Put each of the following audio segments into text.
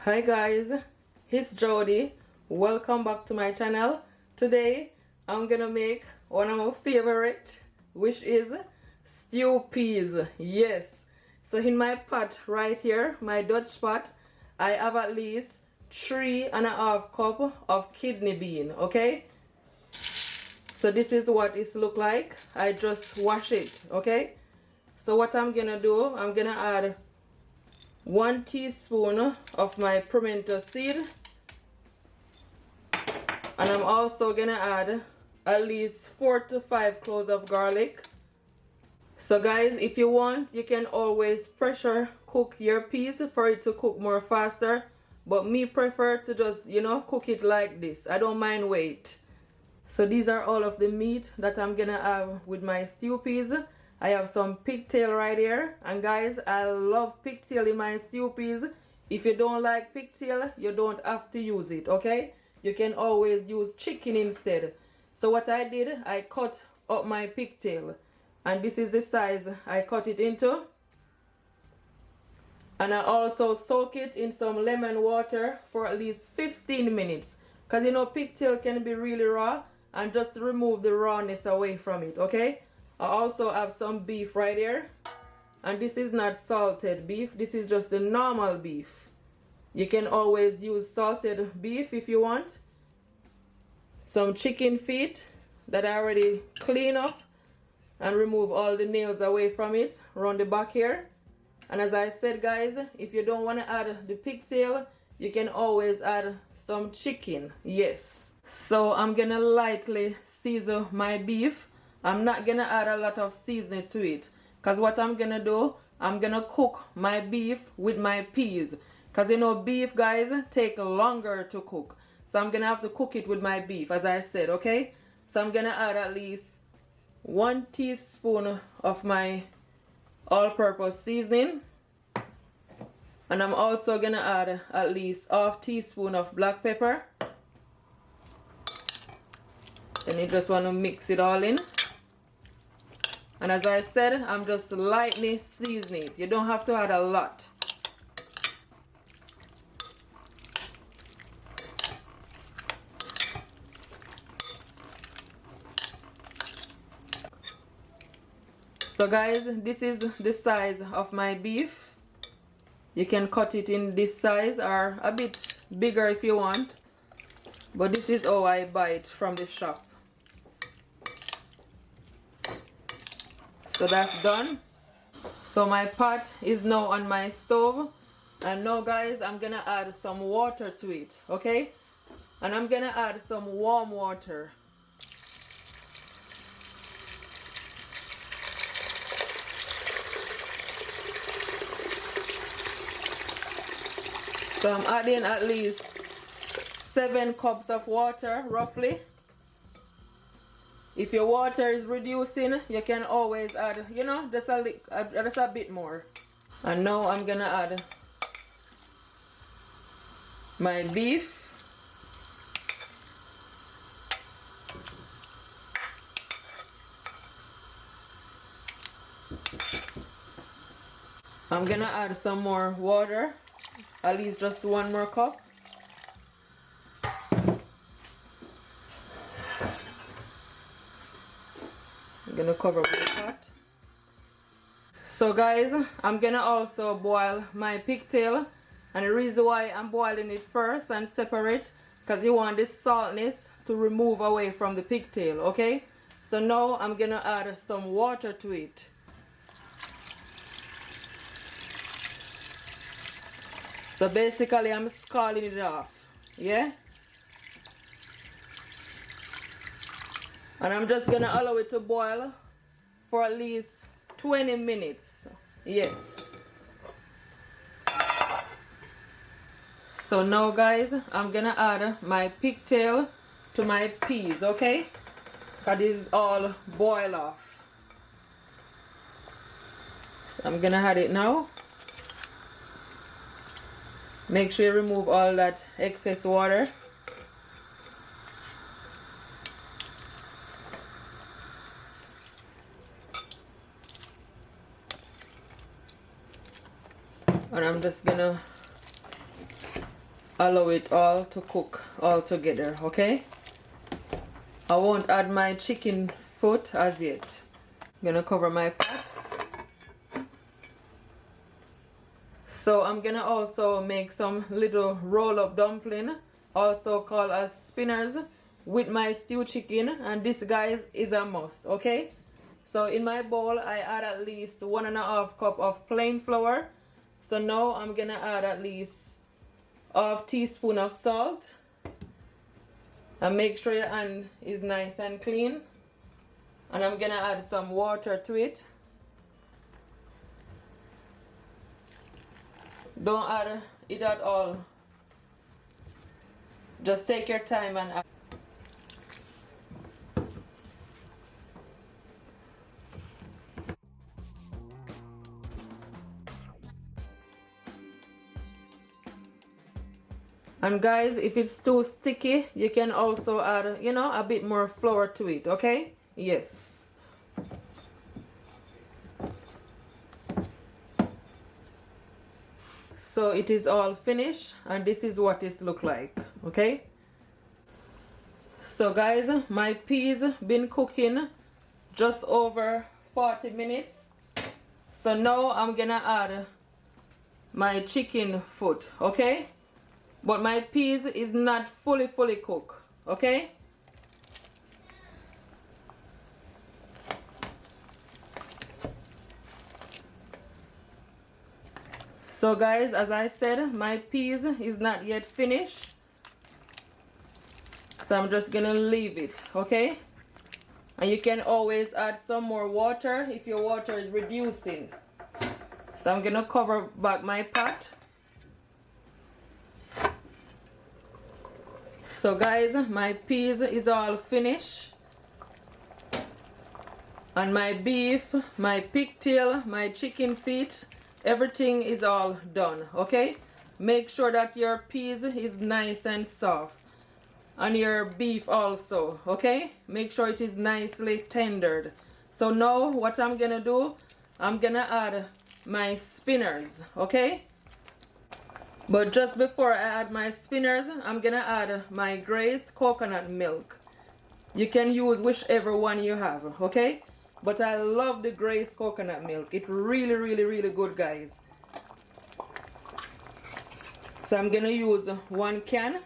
Hi guys, it's Jody. Welcome back to my channel. Today I'm gonna make one of my favorite, which is stew peas. Yes, so in my pot right here, my Dutch pot, I have at least 3.5 cups of kidney bean. Okay, so this is what it look like. I just wash it. Okay, so what I'm gonna do, I'm gonna add 1 teaspoon of my pimento seed, and I'm also gonna add at least 4 to 5 cloves of garlic. So guys, if you want, you can always pressure cook your peas for it to cook more faster, but me prefer to just, cook it like this. I don't mind wait. So these are all of the meat that I'm gonna have with my stew peas. I have some pigtail right here, and guys, I love pigtail in my stew peas. If you don't like pigtail, you don't have to use it, okay? You can always use chicken instead. So what I did, I cut up my pigtail, and this is the size I cut it into. And I also soak it in some lemon water for at least 15 minutes, because pigtail can be really raw, and just to remove the rawness away from it, okay? I also have some beef right here, and this is not salted beef, this is just the normal beef. You can always use salted beef if you want. Some chicken feet that I already clean up and remove all the nails away from it around the back here. And as I said guys, if you don't want to add the pigtail, you can always add some chicken. Yes. So I'm gonna lightly season my beef. I'm not gonna add a lot of seasoning to it, because what I'm gonna do, I'm gonna cook my beef with my peas, because beef guys take longer to cook. So I'm gonna have to cook it with my beef, as I said, okay? So I'm gonna add at least 1 teaspoon of my all-purpose seasoning, and I'm also gonna add at least ½ teaspoon of black pepper. Then you just want to mix it all in. And as I said, I'm just lightly seasoning it. You don't have to add a lot. So guys, this is the size of my beef. You can cut it in this size or a bit bigger if you want. But this is how I buy it from the shop. So that's done. So my pot is now on my stove, and now guys, I'm gonna add some water to it, okay? And I'm gonna add some warm water. So I'm adding at least 7 cups of water roughly. If your water is reducing, you can always add, just a bit more. And now I'm gonna add my beef. I'm gonna add some more water, at least just 1 more cup. I'm gonna cover with the pot. So guys, I'm gonna also boil my pigtail, and the reason why I'm boiling it first and separate, because you want this saltness to remove away from the pigtail, okay? So now I'm gonna add some water to it. So basically I'm scalding it off, yeah? And I'm just gonna allow it to boil for at least 20 minutes. Yes. So now guys, I'm gonna add my pigtail to my peas, okay? Because this is all boil off. So I'm gonna add it now. Make sure you remove all that excess water. And I'm just gonna allow it all to cook all together, okay? I won't add my chicken foot as yet. I'm gonna cover my pot. So I'm gonna also make some little roll-up dumpling, also called as spinners, with my stew chicken, and this, guys, is a must, okay? So in my bowl I add at least 1.5 cup of plain flour. So now I'm gonna add at least half teaspoon of salt, and make sure your hand is nice and clean. And I'm gonna add some water to it. Don't add it at all, just take your time and add. And guys, if it's too sticky, you can also add, you know, a bit more flour to it, okay? Yes. So it is all finished, and this is what it looks like, okay? So guys, my peas been cooking just over 40 minutes. So now I'm gonna add my chicken foot, okay? But my peas is not fully cooked, okay? So guys, as I said, my peas is not yet finished. So I'm just gonna leave it, okay? And you can always add some more water if your water is reducing. So I'm gonna cover back my pot. So guys, my peas is all finished. And my beef, my pigtail, my chicken feet, everything is all done, okay? Make sure that your peas is nice and soft. And your beef also, okay? Make sure it is nicely tendered. So now what I'm gonna do, I'm gonna add my spinners, okay? But just before I add my spinners, I'm gonna add my Grace coconut milk. You can use whichever one you have, okay? But I love the Grace coconut milk. It's really good, guys. So I'm gonna use 1 can.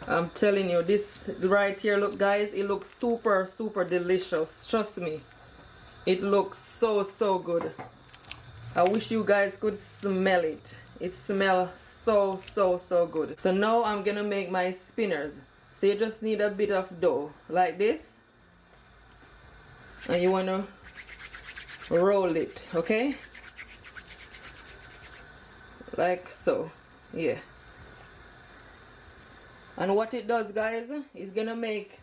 I'm telling you, this right here, look guys, it looks super delicious. Trust me, it looks so good. I wish you guys could smell it. It smells so good. So now I'm gonna make my spinners. So you just need a bit of dough like this, and you want to roll it, okay, like so. Yeah. And what it does, guys, is gonna make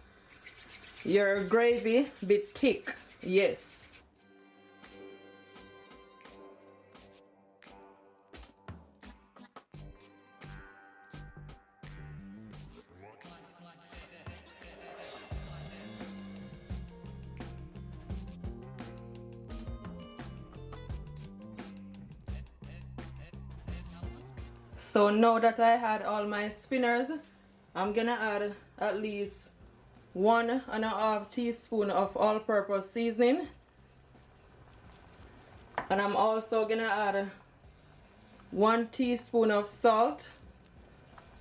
your gravy a bit thick. Yes. So now that I had all my spinners, I'm gonna add at least 1.5 teaspoon of all-purpose seasoning, and I'm also gonna add 1 teaspoon of salt,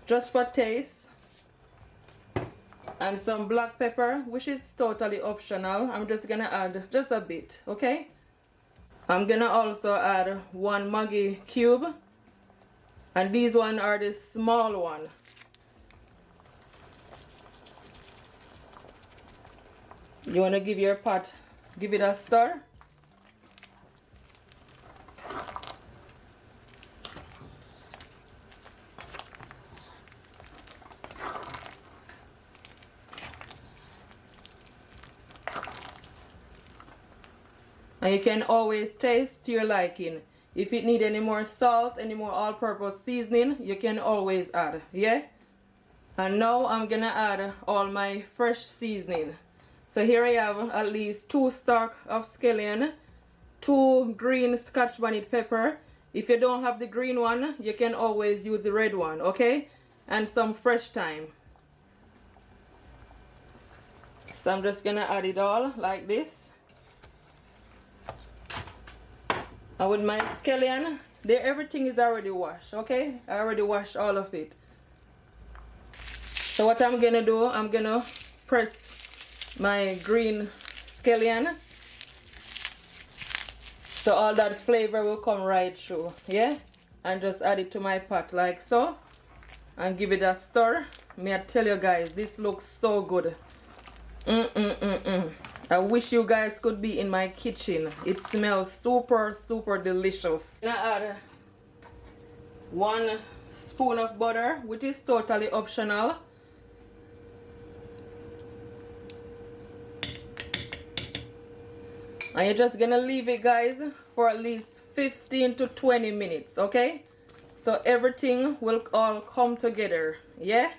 just for taste, and some black pepper, which is totally optional. I'm just gonna add just a bit, okay? I'm gonna also add 1 Maggi cube, and these one are the small one. You want to give your pot, give it a stir. And you can always taste to your liking. If it need any more salt, any more all-purpose seasoning, you can always add, yeah? And now I'm gonna add all my fresh seasoning. So here I have at least 2 stalk of scallion, 2 green scotch bonnet pepper. If you don't have the green one, you can always use the red one, okay? And some fresh thyme. So I'm just gonna add it all like this. And with my scallion, everything is already washed, okay? I already washed all of it. So what I'm gonna do, I'm gonna press my green scallion so all that flavor will come right through, yeah? And just add it to my pot like so and give it a stir. May I tell you guys, this looks so good. I wish you guys could be in my kitchen. It smells super delicious. I'm gonna add 1 spoon of butter, which is totally optional. And you're just gonna leave it, guys, for at least 15 to 20 minutes, okay? So everything will all come together, yeah?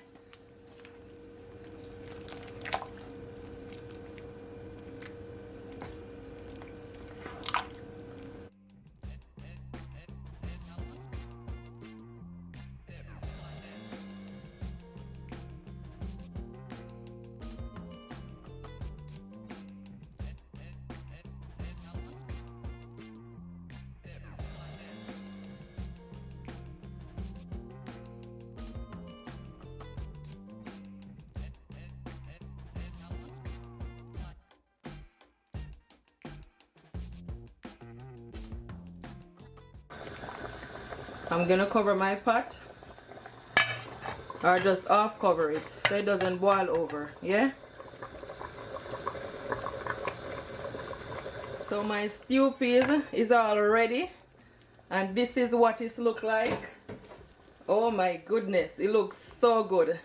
I'm gonna cover my pot, or just half cover it so it doesn't boil over, yeah? So my stew peas is all ready, and this is what it looks like. Oh my goodness, it looks so good.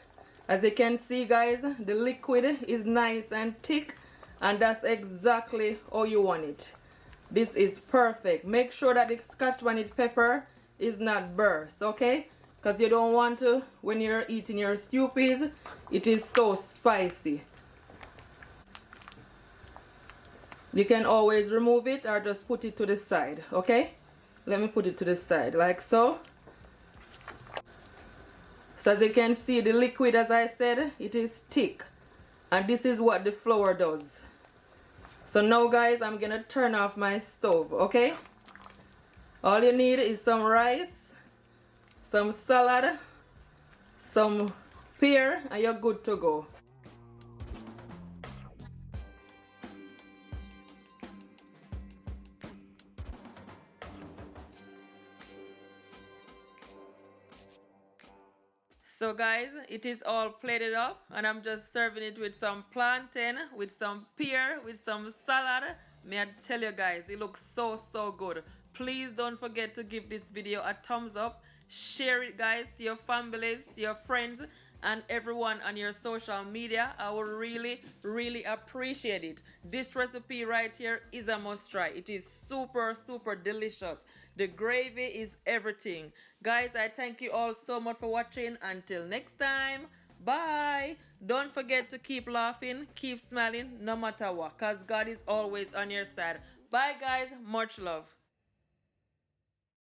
As you can see, guys, the liquid is nice and thick, and that's exactly how you want it. This is perfect. Make sure that the scotch bonnet pepper is not burst, okay? Because you don't want to, when you're eating your stew peas, it is so spicy. You can always remove it or just put it to the side, okay? Let me put it to the side like so. So as you can see, the liquid, as I said, it is thick, and this is what the flour does. So now, guys, I'm gonna turn off my stove, okay? All you need is some rice, some salad, some pear, and you're good to go. So guys, it is all plated up, and I'm just serving it with some plantain, with some pear, with some salad. May I tell you guys, it looks so good. Please don't forget to give this video a thumbs up. Share it, guys, to your families, to your friends, and everyone on your social media. I will really appreciate it. This recipe right here is a must try. It is super delicious. The gravy is everything. Guys, I thank you all so much for watching. Until next time, bye. Don't forget to keep laughing, keep smiling, no matter what, because God is always on your side. Bye, guys. Much love.